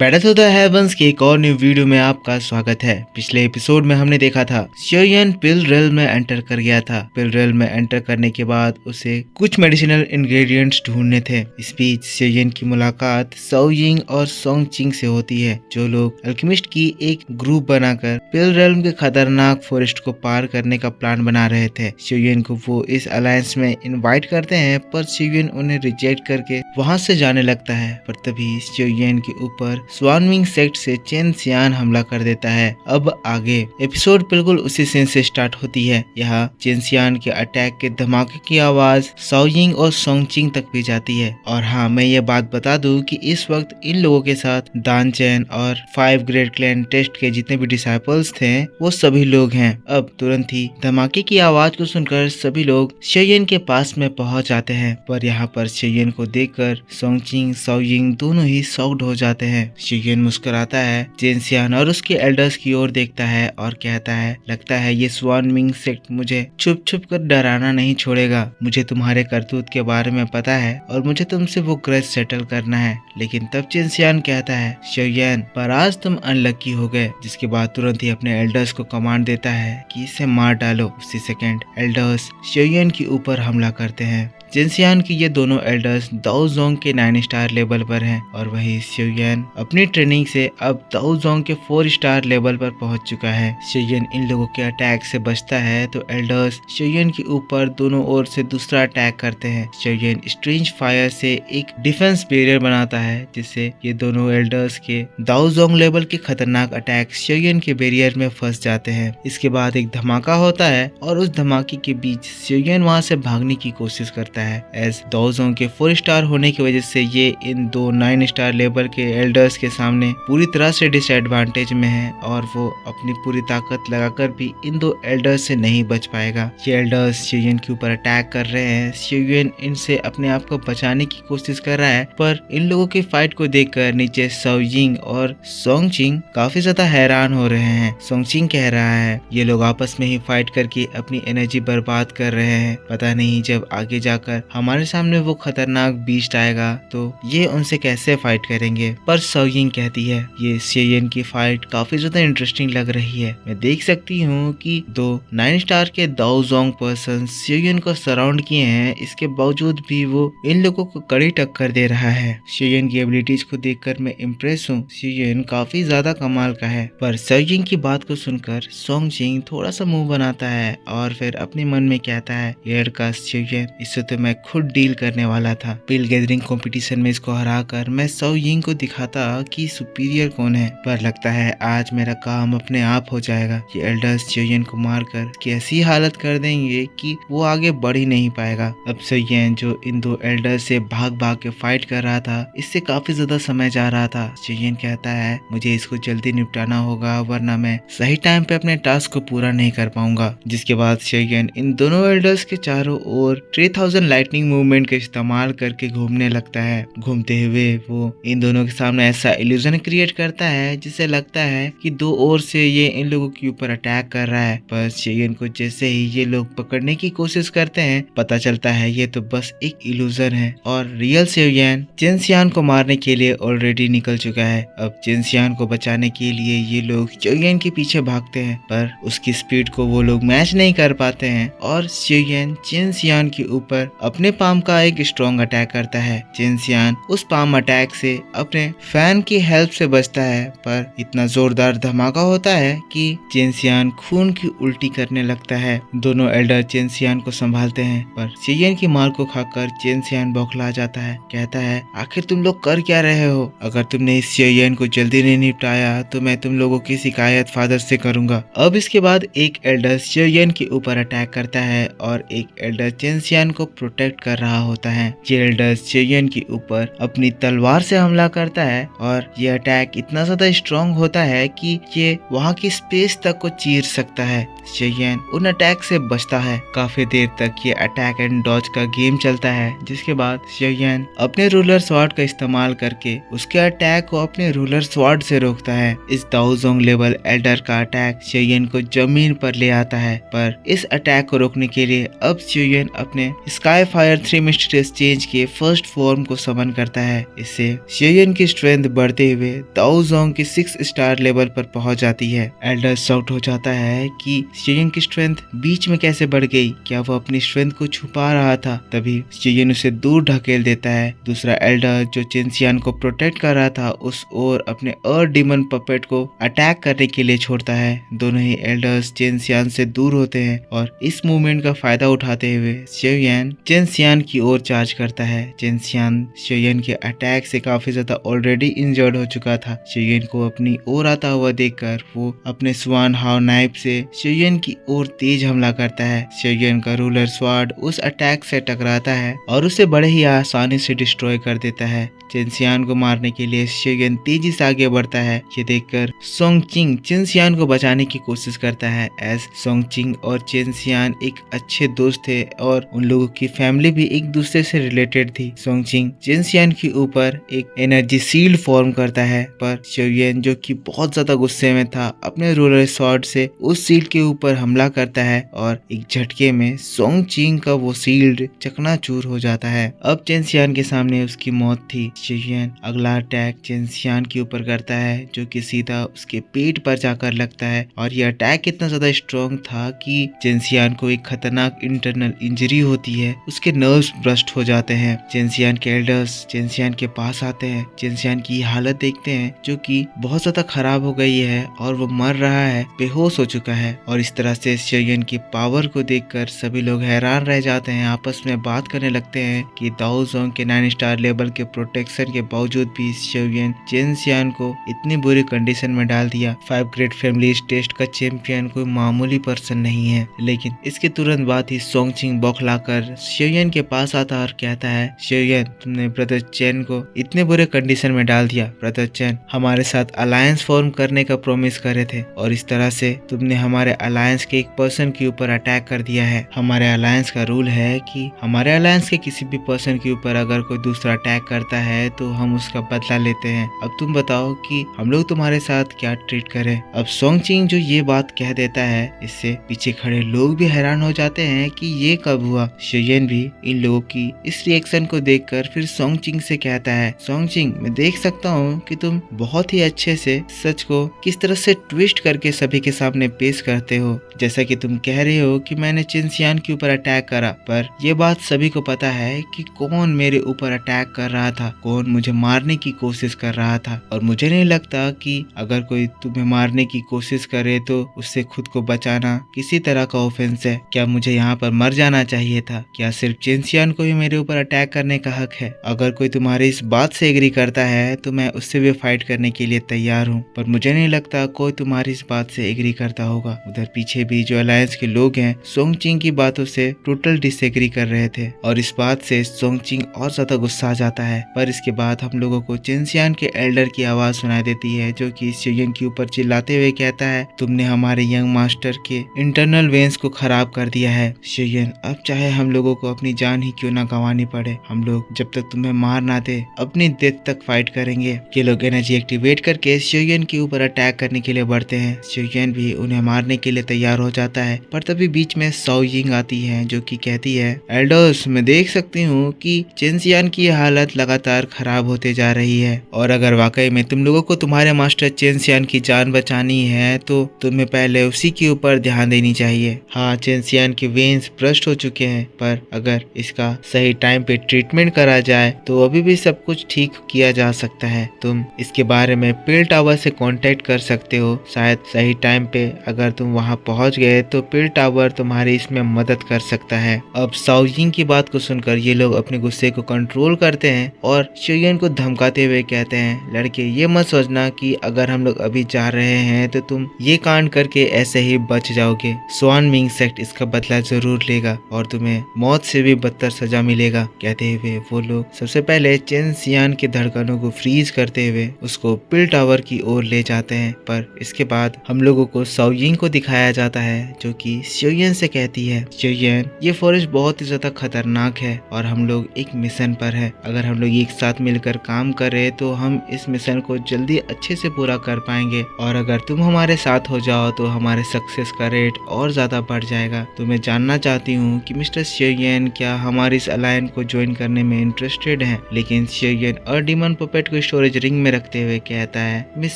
Battle to the heavens के एक और न्यू वीडियो में आपका स्वागत है। पिछले एपिसोड में हमने देखा था शियोयन पिल रेल में एंटर कर गया था। पिल रेल में एंटर करने के बाद उसे कुछ मेडिसिनल इंग्रेडिएंट्स ढूंढने थे। इस बीच शियोयन की मुलाकात साओयिंग और सोंगचिंग से होती है, जो लोग अल्केमिस्ट की एक ग्रुप बनाकर पिल रेल के खतरनाक फॉरेस्ट को पार करने का प्लान बना रहे थे। शियोयन को वो इस अलायंस में इनवाइट करते हैं, पर शियोयन उन्हें रिजेक्ट करके वहां से जाने लगता है। पर तभी शियोयन के ऊपर स्वानविंग सेक्ट से चेन सियान हमला कर देता है। अब आगे एपिसोड बिल्कुल उसी सीन से स्टार्ट होती है। यहाँ चेन सियान के अटैक के धमाके की आवाज साओयिंग और सोंगचिंग तक भी जाती है। और हाँ, मैं ये बात बता दूं कि इस वक्त इन लोगों के साथ दान चैन और 5 ग्रेट क्लैन टेस्ट के जितने भी डिसाइपल्स थे वो सभी लोग हैं। अब तुरंत ही धमाके की आवाज को सुनकर सभी लोग शियोयन के पास में पहुंच जाते हैं। पर यहाँ पर शियोयन को देखकर सोंगचिंग साओयिंग दोनों ही शॉक्ड हो जाते हैं। शियोयन मुस्कुराता है, चेन सियान और उसके एल्डर्स की ओर देखता है और कहता है, लगता है ये स्वानविंग सेक्ट मुझे छुप छुप कर डराना नहीं छोड़ेगा। मुझे तुम्हारे करतूत के बारे में पता है और मुझे तुमसे वो ग्रज सेटल करना है। लेकिन तब चेन सियान कहता है, शियोयन पर आज तुम अनलकी हो गए। जिसके बाद तुरंत ही अपने एल्डर्स को कमांड देता है कि इसे मार डालो। उसी सेकंड एल्डर्स शियोयन के ऊपर हमला करते हैं। चेन सियान की ये दोनों एल्डर्स दाओ जोंग के 9 स्टार लेवल पर हैं और वही शियोयन अपनी ट्रेनिंग से अब दाओ जोंग के 4 स्टार लेवल पर पहुंच चुका है। शियोयन इन लोगों के अटैक से बचता है तो एल्डर्स शियोयन के ऊपर दोनों ओर से दूसरा अटैक करते हैं। शियोयन स्ट्रेंज फायर से एक डिफेंस बैरियर बनाता है, जिससे ये दोनों एल्डर्स के दाओ जोंग लेवल के खतरनाक अटैक शियोयन के बैरियर में फंस जाते हैं। इसके बाद एक धमाका होता है और उस धमाके के बीच शियोयन वहां से भागने की कोशिश करता है। एज दाओ जोंग के 4 स्टार होने की वजह से ये इन दो 9 स्टार लेवल के एल्डर्स के सामने पूरी तरह से डिसएडवांटेज में है और वो अपनी पूरी ताकत लगाकर भी इन दो एल्डर्स से नहीं बच पाएगा। ये एल्डर्स शियोयन के ऊपर अटैक कर रहे हैं। शियोयन इनसे अपने आप को बचाने की कोशिश कर रहा है, पर इन लोगों की फाइट को देखकर नीचे साओयिंग और सोंगचिंग काफी ज्यादा हैरान हो रहे हैं। सोंगचिंग कह रहा है, ये लोग आपस में ही फाइट करके अपनी एनर्जी बर्बाद कर रहे हैं। पता नहीं जब आगे जाकर हमारे सामने वो खतरनाक बीस्ट आएगा तो ये उनसे कैसे फाइट करेंगे। पर साओयिंग कहती है, ये शियोयन की फाइट काफी ज्यादा इंटरेस्टिंग लग रही है। मैं देख सकती हूँ कि 2 9 स्टार के दाओ जोंग पर्सन शियोयन को सराउंड किए हैं, इसके बावजूद भी वो इन लोगों को कड़ी टक्कर दे रहा है। शियोयन की एबिलिटीज को देखकर मैं इम्प्रेस हूँ। शियोयन काफी ज्यादा कमाल का है। पर साओयिंग की बात को सुनकर सोंगचिंग थोड़ा सा मुंह बनाता है और फिर अपने मन में कहता है, ये लड़का शियोयन, इससे तो मैं खुद डील करने वाला था। पिल गैदरिंग कंपटीशन में इसको हराकर मैं साओयिंग को दिखाता कि सुपीरियर कौन है। पर लगता है आज मेरा काम अपने आप हो जाएगा। ये एल्डर्स शियोयन को मारकर कैसी हालत कर देंगे कि वो आगे बढ़ ही नहीं पाएगा। अब शियोयन जो इन दो एल्डर्स से भाग भाग के फाइट कर रहा था, इससे काफी ज्यादा समय जा रहा था। शियोयन कहता है, मुझे इसको जल्दी निपटाना होगा वरना मैं सही टाइम पे अपने टास्क को पूरा नहीं कर पाऊंगा। जिसके बाद शियोयन इन दोनों एल्डर्स के चारों ओर 3000 लाइटनिंग मूवमेंट का इस्तेमाल करके घूमने लगता है। घूमते हुए वो इन दोनों के सामने ऐसा इल्यूजन क्रिएट करता है जिससे लगता है कि दो ओर से ये इन लोगों के ऊपर अटैक कर रहा है। पर शियोयन को जैसे ही ये लोग पकड़ने की कोशिश करते हैं, पता चलता है ये तो बस एक इल्यूजन है और रियल शियोयन चेन सियान को मारने के लिए ऑलरेडी निकल चुका है। अब चेन सियान को बचाने के लिए ये लोग शियोयन के पीछे भागते हैं, पर उसकी स्पीड को वो लोग मैच नहीं कर पाते हैं और शियोयन चेन सियान के ऊपर अपने पाम का एक स्ट्रॉन्ग अटैक करता है। चेन सियान उस पाम अटैक से अपने फैन की हेल्प से बचता है, पर इतना जोरदार धमाका होता है कि चेन सियान खून की उल्टी करने लगता है। दोनों एल्डर चेन सियान को संभालते हैं, पर शियोयन की मार को खाकर चेन सियान बौखला जाता है। कहता है, आखिर तुम लोग कर क्या रहे हो? अगर तुमने इस शियोयन को जल्दी नहीं निपटाया तो मैं तुम लोगों की शिकायत फादर से करूंगा। अब इसके बाद एक एल्डर शियोयन के ऊपर अटैक करता है और एक एल्डर चेन सियान को प्रोटेक्ट कर रहा होता है। ये एल्डर शियोयन के ऊपर अपनी तलवार से हमला करता है और ये अटैक इतना ज्यादा स्ट्रॉन्ग होता है कि ये वहाँ की स्पेस तक को चीर सकता है। शियोयन उन अटैक से बचता है। काफी देर तक ये अटैक एंड डॉज का गेम चलता है, जिसके बाद शियोयन अपने रूलर स्वॉर्ड का इस्तेमाल करके उसके अटैक को अपने रूलर स्वॉर्ड से रोकता है। इस दाओ जोंग लेवल एल्डर का अटैक शियोयन को जमीन पर ले आता है, पर इस अटैक को रोकने के लिए अब शियोयन अपने स्काई फायर 3 मिस्टीरियस चेंज के फर्स्ट फॉर्म को समन करता है। इससे शेयन की स्ट्रेंथ बढ़ते हुए दाओ जोंग की 6 स्टार लेवल पर पहुंच जाती है। एल्डर शॉक्ड हो जाता है कि शेयन की स्ट्रेंथ बीच में कैसे बढ़ गई, क्या वो अपनी स्ट्रेंथ को छुपा रहा था। तभी शेयन उसे दूर ढकेल देता है। दूसरा एल्डर जो चेंसियान को प्रोटेक्ट कर रहा था उस ओर अपने अर्थ डीमन पपेट को अटैक करने के लिए छोड़ता है। दोनों ही एल्डर्स चेंसियान से दूर होते हैं और इस मूवमेंट का फायदा उठाते हुए शेयन चेंसियान की ओर चार्ज करता है। चेंसियान शेयन के अटैक से काफी ज्यादा ऑलरेडी इंजर्ड हो चुका था। शेयन को अपनी ओर आता हुआ देखकर वो अपने स्वान हाउ नाइफ से शेयन की ओर तेज हमला करता है। शेयन का रूलर स्वार्ड उस अटैक से टकराता है और उसे बड़े ही आसानी से डिस्ट्रॉय कर देता है। चेंसियान को मारने के लिए शेयन तेजी से आगे बढ़ता है। ये देखकर सोंगचिंग चेंसियान को बचाने की कोशिश करता है। एज सोंगचिंग और चेंसियान एक अच्छे दोस्त थे और उन लोगों की फैमिली भी एक दूसरे से रिलेटेड थी। सोंगचिंग चेंसियान के ऊपर एक एनर्जी शील्ड फॉर्म करता है, पर शेयन जो कि बहुत ज्यादा गुस्से में था अपने रूलर स्वॉर्ड से उस शील्ड के ऊपर हमला करता है और एक झटके में सोंगचिंग का वो शील्ड चकनाचूर हो जाता है। अब चेंसियान के सामने उसकी मौत थी। शेयन अगला अटैक चेंसियान के ऊपर करता है जो कि सीधा उसके पेट पर जाकर लगता है और यह अटैक इतना ज्यादा स्ट्रॉन्ग था कि चेंसियान को एक खतरनाक इंटरनल इंजरी होती है। उसके नर्व्स ब्रस्ट हो जाते हैं। चेंसियान के एल्डर्स चेंसियान के पास आते हैं। चेंसियान की हालत देखते हैं जो कि बहुत ज्यादा खराब हो गई है और वो मर रहा है, बेहोश हो चुका है। और इस तरह से शेयन की पावर को देखकर सभी लोग हैरान रह जाते हैं, आपस में बात करने लगते हैं कि दाओ जोंग के 9 स्टार लेवल के प्रोटेक्शन के बावजूद भी शेयन चेंसियान को इतनी बुरी कंडीशन में डाल दिया। 5 ग्रेट फैमिलीज टेस्ट का चैंपियन कोई मामूली पर्सन नहीं है। लेकिन इसके तुरंत बाद ही सोंगचिंग बौखलाकर शेयन के पास आता और कहता है, शेयन तुमने ब्रदर चेन को इतने बुरे कंडीशन में डाल दिया। ब्रदर चेन हमारे साथ अलायंस फॉर्म करने का प्रॉमिस करे थे और इस तरह से तुमने हमारे अलायंस के एक पर्सन के ऊपर अटैक कर दिया है। हमारे अलायंस का रूल है कि हमारे अलायंस के किसी भी पर्सन के ऊपर अगर कोई दूसरा अटैक करता है तो हम उसका बदला लेते हैं। अब तुम बताओ कि हम लोग तुम्हारे साथ क्या ट्रीट करें। अब सोंगचिंग जो ये बात कह देता है इससे पीछे खड़े लोग भी हैरान हो जाते हैं कि ये कब हुआ। शेयन भी इन लोगों की इस रिएक्शन को देखकर फिर सोंगचिंग से कहता है, सोंगचिंग मैं देख सकता हूँ कि तुम बहुत ही अच्छे से सच को किस तरह से ट्विस्ट करके सभी के सामने पेश करते हो। जैसा कि तुम कह रहे हो कि मैंने चेंसियान के ऊपर अटैक करा, पर यह बात सभी को पता है कि कौन मेरे ऊपर अटैक कर रहा था, कौन मुझे मारने की कोशिश कर रहा था। और मुझे नहीं लगता कि अगर कोई तुम्हें मारने की कोशिश करे तो उससे खुद को बचाना किसी तरह का ऑफेंस है। क्या मुझे यहाँ पर मर जाना चाहिए था? क्या सिर्फ चेंसियान को ही मेरे ऊपर अटैक करने का हक है? अगर कोई तुम्हारी इस बात से एग्री करता है तो मैं उससे भी फाइट करने के लिए तैयार हूँ, पर मुझे नहीं लगता कोई तुम्हारी इस बात से एग्री करता होगा। उधर पीछे भी जो अलायंस के लोग हैं सोंगचिंग की बातों से टोटल डिसएग्री कर रहे थे और इस बात से सोंगचिंग और ज्यादा गुस्सा आ जाता है। पर इसके बाद हम लोगों को चेंसियान के एल्डर की आवाज सुनाई देती है जो कि शेयन के ऊपर चिल्लाते हुए कहता है, तुमने हमारे यंग मास्टर के इंटरनल वेंस को खराब कर दिया है। शेयन अब चाहे हम लोगों को अपनी जान ही क्यों ना गंवानी पड़े, हम लोग जब तक तुम्हें मार ना दे अपनी डेथ तक फाइट करेंगे। ये लोग एनर्जी एक्टिवेट करके शेयन के ऊपर अटैक करने के लिए बढ़ते हैं। शेयन भी उन्हें मारने के लिए तैयार हो जाता है, पर तभी बीच में साओ यिंग आती है जो कि कहती है, एल्डर्स मैं देख सकती हूँ कि चेंसियान की हालत लगातार खराब होते जा रही है और अगर वाकई में तुम लोगों को तुम्हारे मास्टर चेंसियान की जान बचानी है तो तुम्हें पहले उसी के ऊपर ध्यान देनी चाहिए। हाँ चेंसियान के वेन्स ब्रस्ट हो चुके हैं, पर अगर इसका सही टाइम पे ट्रीटमेंट करा जाए तो अभी भी सब कुछ ठीक किया जा सकता है। तुम इसके बारे में पिल टावर से कांटेक्ट कर सकते हो, शायद सही टाइम पे अगर तुम वहां पहुंच गए तो पिल टावर तुम्हारी इसमें मदद कर सकता है। अब साओ यिंग की बात को सुनकर ये लोग अपने गुस्से को कंट्रोल करते हैं और शेयन को धमकाते हुए कहते हैं, लड़के ये मत सोचना कि अगर हम लोग अभी जा रहे हैं तो तुम ये कांड करके ऐसे ही बच जाओगे। स्वान मिंग सेक्ट इसका बदला जरूर लेगा और तुम्हें मौत से भी बदतर सजा मिलेगा। कहते हुए वो लोग सबसे पहले चेंसियान के धड़कनों को फ्रीज करते हुए उसको पिल टावर की ओर ले जाते हैं, पर इसके बाद हम लोगों को साओ यिंग को दिखाया जाता है जो कि शेयन से कहती है, शेयन ये फॉरेस्ट बहुत ही ज्यादा खतरनाक है और हम लोग एक मिशन पर है। अगर हम लोग एक साथ मिलकर काम करें तो हम इस मिशन को जल्दी अच्छे से पूरा कर पाएंगे और अगर तुम हमारे साथ हो जाओ तो हमारे सक्सेस का रेट और ज्यादा बढ़ जाएगा। तो मैं जानना चाहती हूँ कि मिस्टर शेयन शियोयन क्या हमारे इस अलायंस को ज्वाइन करने में इंटरेस्टेड हैं? लेकिन शियोयन और डीमन पपेट को स्टोरेज रिंग में रखते हुए कहता है, मिस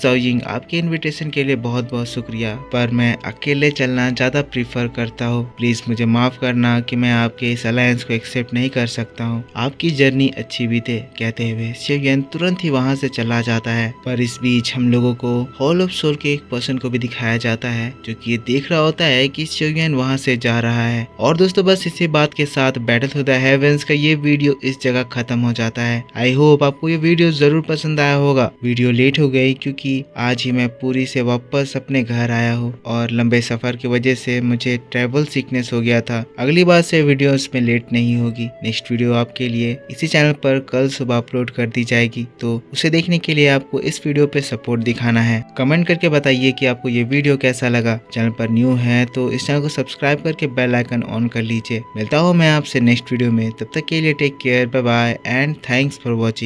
सोइंग आपके इनविटेशन के लिए बहुत बहुत शुक्रिया, पर मैं अकेले चलना ज्यादा प्रीफर करता हूँ। प्लीज मुझे माफ करना कि मैं आपके इस अलायंस को एक्सेप्ट नहीं कर सकता हूँ। आपकी जर्नी अच्छी बीते, कहते हुए शियोयन तुरंत ही वहाँ से चला जाता है। पर इस बीच हम लोगों को हॉल ऑफ सोल के एक पर्सन को भी दिखाया जाता है जो कि ये देख रहा होता है कि शियोयन वहाँ से जा रहा है। और दोस्तों बस इसी बात के साथ बैटल टू द हेवेंस का ये वीडियो इस जगह खत्म हो जाता है। आई होप आपको ये वीडियो जरूर पसंद आया होगा। वीडियो लेट हो गई क्योंकि आज ही मैं पूरी से वापस अपने घर आया हूँ और लंबे सफर की वजह से मुझे ट्रैवल सिकनेस हो गया था। अगली बार से वीडियोस में लेट नहीं होगी। नेक्स्ट वीडियो आपके लिए इसी चैनल पर कल सुबह अपलोड कर दी जाएगी, तो उसे देखने के लिए आपको इस वीडियो पे सपोर्ट दिखाना है। कमेंट करके बताइए कि आपको ये वीडियो कैसा लगा। चैनल पर न्यू है तो इस चैनल को सब्सक्राइब करके बेल आइकन ऑन कर लीजिए। मिलता हूँ मैं आपसे नेक्स्ट वीडियो में, तब तक के लिए take care, bye bye and thanks for watching.